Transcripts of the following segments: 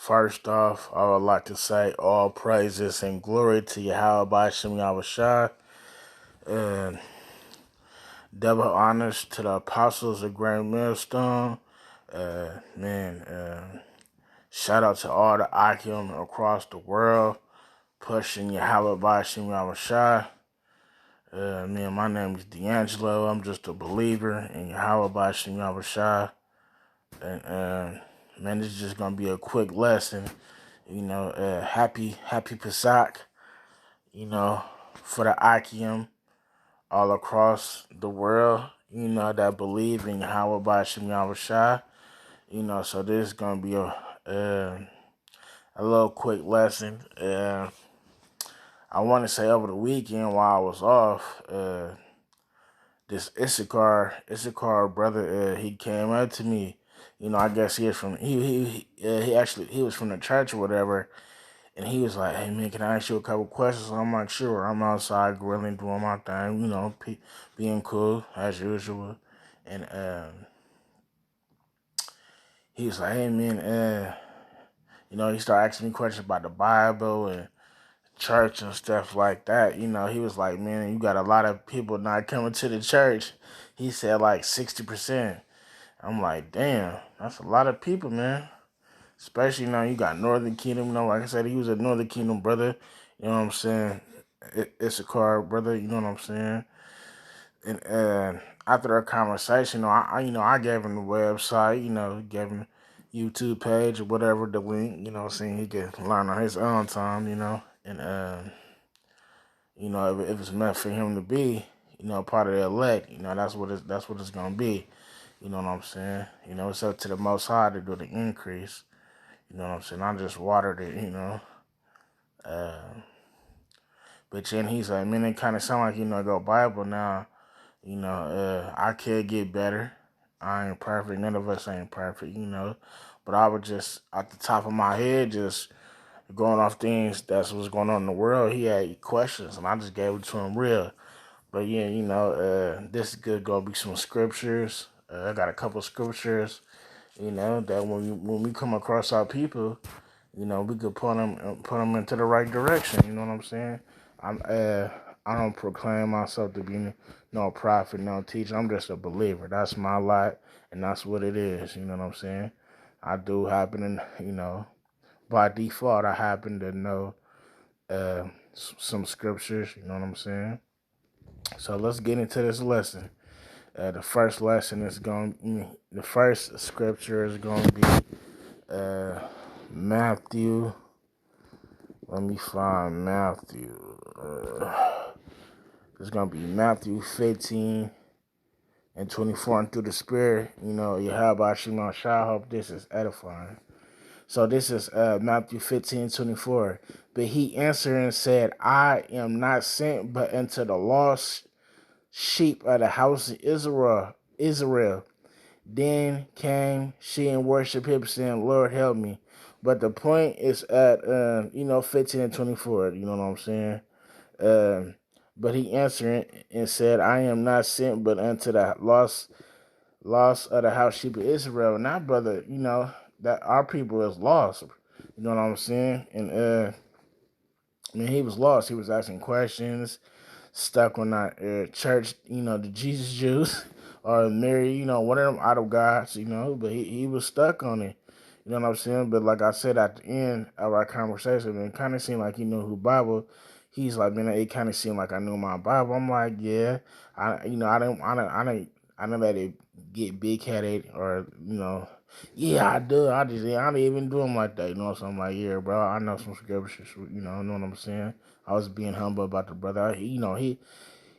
First off, I would like to say all praises and glory to Yahweh Bashim Yahushua, and double honors to the apostles of Grand Millstone. Shout out to all the Akim across the world pushing Yahweh Bashim Yahushua. My name is D'Angelo. I'm just a believer in Yahweh Bashim Yahushua. And this is just gonna be a quick lesson. Happy Pesach, for the Akim all across the world, that believe in Yahweh Bashim Yahushua. So this is gonna be a little quick lesson. I want to say over the weekend while I was off, this Issachar brother, he came up to me. I guess he was from he was from the church or whatever, and he was like, "Hey man, can I ask you a couple questions?" I'm like, "Sure." I'm outside grilling, doing my thing, being cool as usual, and he was like, "Hey man, he started asking me questions about the Bible and church and stuff like that." He was like, "Man, you got a lot of people not coming to the church." He said like 60%. I'm like, damn, that's a lot of people, man. Especially now you got Northern Kingdom. Like I said, he was a Northern Kingdom brother. You know what I'm saying? Issachar brother. You know what I'm saying? And after that conversation, I gave him the website. Gave him YouTube page or whatever, the link. What I'm saying, he could learn on his own time. And if it's meant for him to be, part of the elect, that's what it's gonna be. You know what I'm saying? It's up to the Most High to do the increase. You know what I'm saying? I just watered it. But then he's like, man, it kind of sound like, go Bible now. I could get better. I ain't perfect. None of us ain't perfect, But I would just, at the top of my head, just going off things that's what's going on in the world. He had questions, and I just gave it to him real. But yeah, this is good. Gonna be some scriptures. I got a couple scriptures, that when we come across our people, we could put them into the right direction. You know what I'm saying? I don't proclaim myself to be no prophet, no teacher. I'm just a believer. That's my lot, and that's what it is. You know what I'm saying? I do happen to, by default, I happen to know some scriptures. You know what I'm saying? So let's get into this lesson. The first scripture is going to be Matthew. Let me find Matthew. It's going to be Matthew 15 and 24. And through the Spirit, Yahweh Shema Shah. I hope this is edifying. So this is Matthew 15:24. But he answered and said, I am not sent but unto the lost sheep of the house of Israel. Then came she and worshiped him, saying, Lord, help me. But the point is at, 15 and 24. You know what I'm saying? But he answered and said, I am not sent but unto the lost of the house sheep of Israel. Now, brother, that our people is lost. You know what I'm saying? And he was lost. He was asking questions, stuck on that church, the Jesus Jews or Mary, one of them idol gods, but he was stuck on it. You know what I'm saying? But like I said at the end of our conversation, it kind of seemed like he knew who Bible. He's like, man, it kind of seemed like I knew my Bible. I'm like, yeah, I know that it get big headed or, yeah, I do. I don't even do them like that, So I'm like, yeah, bro, I know some scriptures, know what I'm saying? I was being humble about the brother. He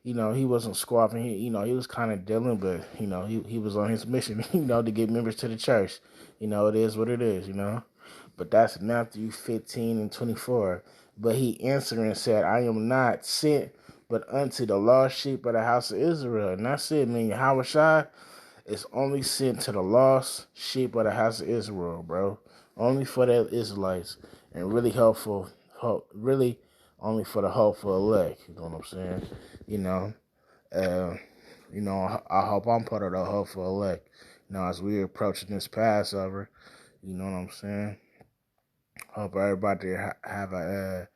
wasn't squawking. He was kind of dealing, but he was on his mission, to get members to the church. It is what it is, But that's Matthew 15 and 24. But he answered and said, I am not sent but unto the lost sheep of the house of Israel. And that's it, man. Yahushua is only sent to the lost sheep of the house of Israel, bro. Only for the Israelites, and really really only for the hopeful elect. You know what I'm saying? Uh, I hope I'm part of the hopeful elect. As we're approaching this Passover, you know what I'm saying? Hope everybody have a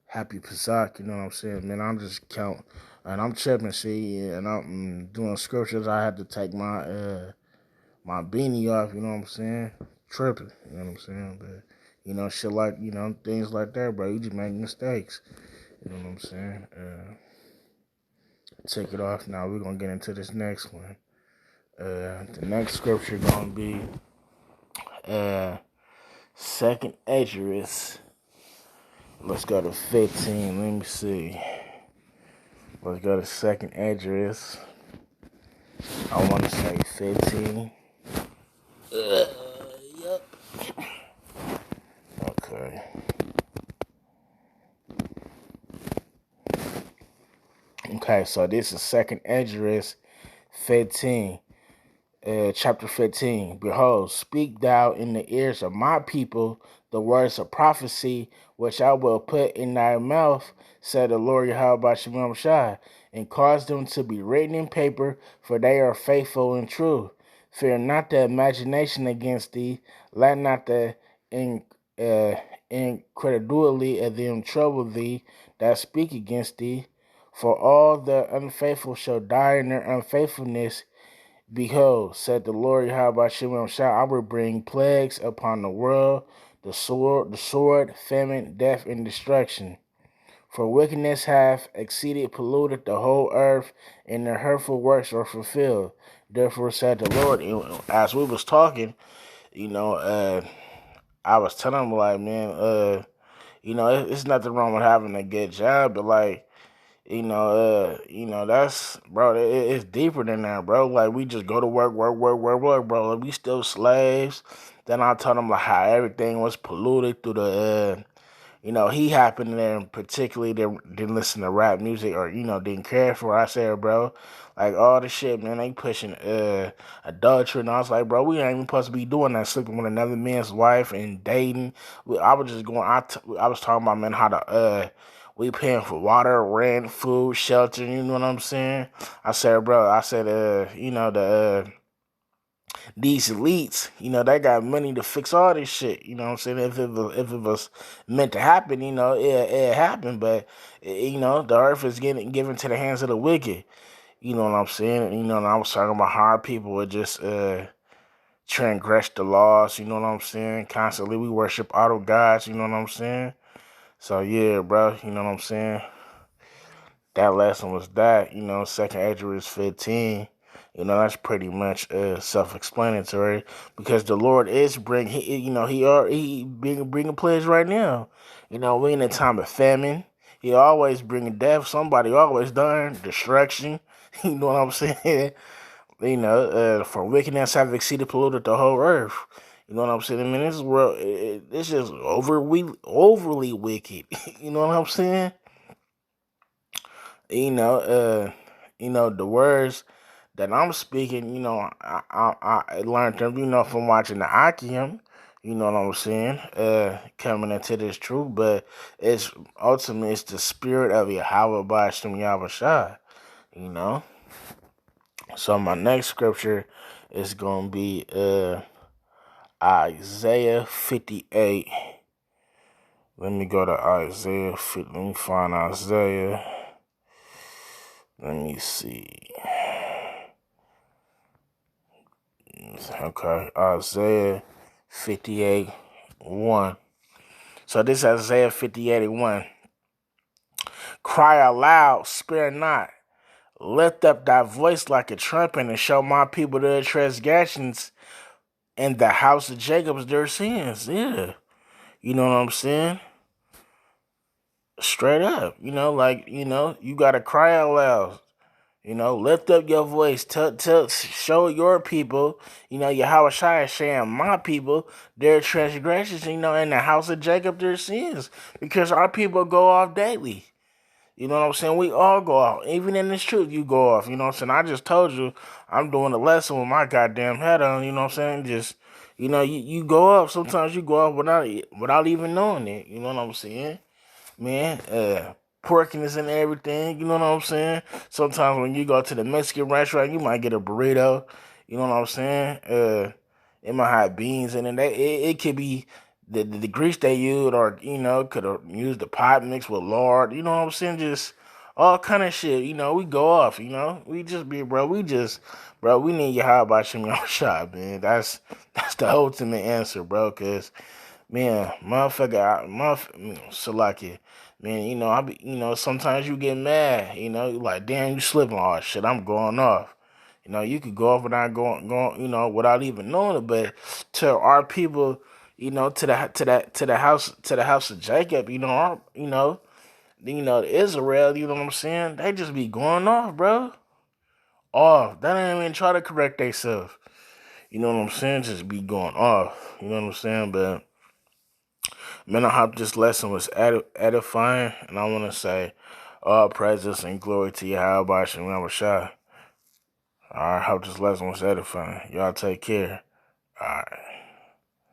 happy Pesach. You know what I'm saying, man? I'm just count, and I'm tripping. See, and I'm doing scriptures. I had to take my beanie off. You know what I'm saying? Tripping. You know what I'm saying? But shit like things like that, bro. You just make mistakes. You know what I'm saying? Take it off. Now we're gonna get into this next one. The next scripture gonna be Second Esdras. Let's go to 15. Let me see. Let's go to Second Esdras. I want to say 15. Yep. Okay. Okay, so this is Second Esdras 15. Chapter 15. Behold, speak thou in the ears of my people the words of prophecy, which I will put in thy mouth, said the Lord Yahweh Shem Shai, and cause them to be written in paper, for they are faithful and true. Fear not the imagination against thee, let not the incredulity of them trouble thee that speak against thee, for all the unfaithful shall die in their unfaithfulness. Behold, said the Lord Yahweh Shem Shai, I will bring plagues upon the world, the sword, famine, death, and destruction. For wickedness hath exceeded polluted the whole earth, and their hurtful works are fulfilled. Therefore said the Lord, as we was talking, I was telling him, like, man, it's nothing wrong with having a good job, but like, that's, bro, it's deeper than that, bro. Like, we just go to work, bro. Like, we still slaves. Then I told him, like, how everything was polluted through he happened there, and particularly didn't listen to rap music or, didn't care for it. I said, bro, like, all the shit, man, they pushing adultery. And I was like, bro, we ain't even supposed to be doing that, sleeping with another man's wife and dating. I was just going, I was talking about, man, how we paying for water, rent, food, shelter, you know what I'm saying? I said, bro, these elites, they got money to fix all this shit. You know what I'm saying? If it was meant to happen, it happened. But the earth is getting given to the hands of the wicked. You know what I'm saying? And I was talking about how our people would just transgress the laws. You know what I'm saying? Constantly, we worship auto gods. You know what I'm saying? So yeah, bro. You know what I'm saying? That lesson was that. Second Esdras 15. That's pretty much self-explanatory, because the Lord is bringing plagues right now. We in a time of famine. He always bringing death. Somebody always dying, destruction. You know what I'm saying? For wickedness have exceeded polluted the whole earth. You know what I'm saying? I mean, this world, it's just overly wicked. You know what I'm saying? You know, uh, the words that I'm speaking, I learned them, from watching the Akim. You know what I'm saying? Coming into this truth, but it's the spirit of Yahweh Bashim Yahweh. You know. So my next scripture is gonna be Isaiah 58. Let me go to Isaiah 50. Let me find Isaiah. Let me see. Okay, Isaiah 58, 1. So this is Isaiah 58, 1. Cry aloud, spare not. Lift up thy voice like a trumpet, and show my people their transgressions, and the house of Jacob's their sins. Yeah. You know what I'm saying? Straight up. You gotta cry out loud. Lift up your voice. Show your people, Yahweh Shai is saying, my people, their transgressions, and the house of Jacob, their sins. Because our people go off daily. You know what I'm saying? We all go off. Even in this truth, you go off. You know what I'm saying? I just told you I'm doing a lesson with my goddamn head on. You know what I'm saying? Just, you go off. Sometimes you go off without even knowing it. You know what I'm saying? Man, porkiness and everything. You know what I'm saying? Sometimes when you go to the Mexican restaurant, you might get a burrito. You know what I'm saying? It might have beans in it. It could be the grease they used, or could have used the pot mixed with lard. You know what I'm saying? Just all kind of shit. We go off. We just be, bro. Bro. We need your how about Shimmy shot, man. That's the ultimate answer, bro. Cause man, Salaki, man. I be, sometimes you get mad. You like, damn, you slipping. Oh shit, I'm going off. You could go off without going, without even knowing it. But to our people, to the house of Jacob, Israel, you know what I'm saying? They just be going off, bro. Off. They don't even try to correct themselves. You know what I'm saying? Just be going off. You know what I'm saying? But man, I hope this lesson was edifying, and I want to say all praises and glory to Yahweh Shem Shah. I hope this lesson was edifying. Y'all take care. All right.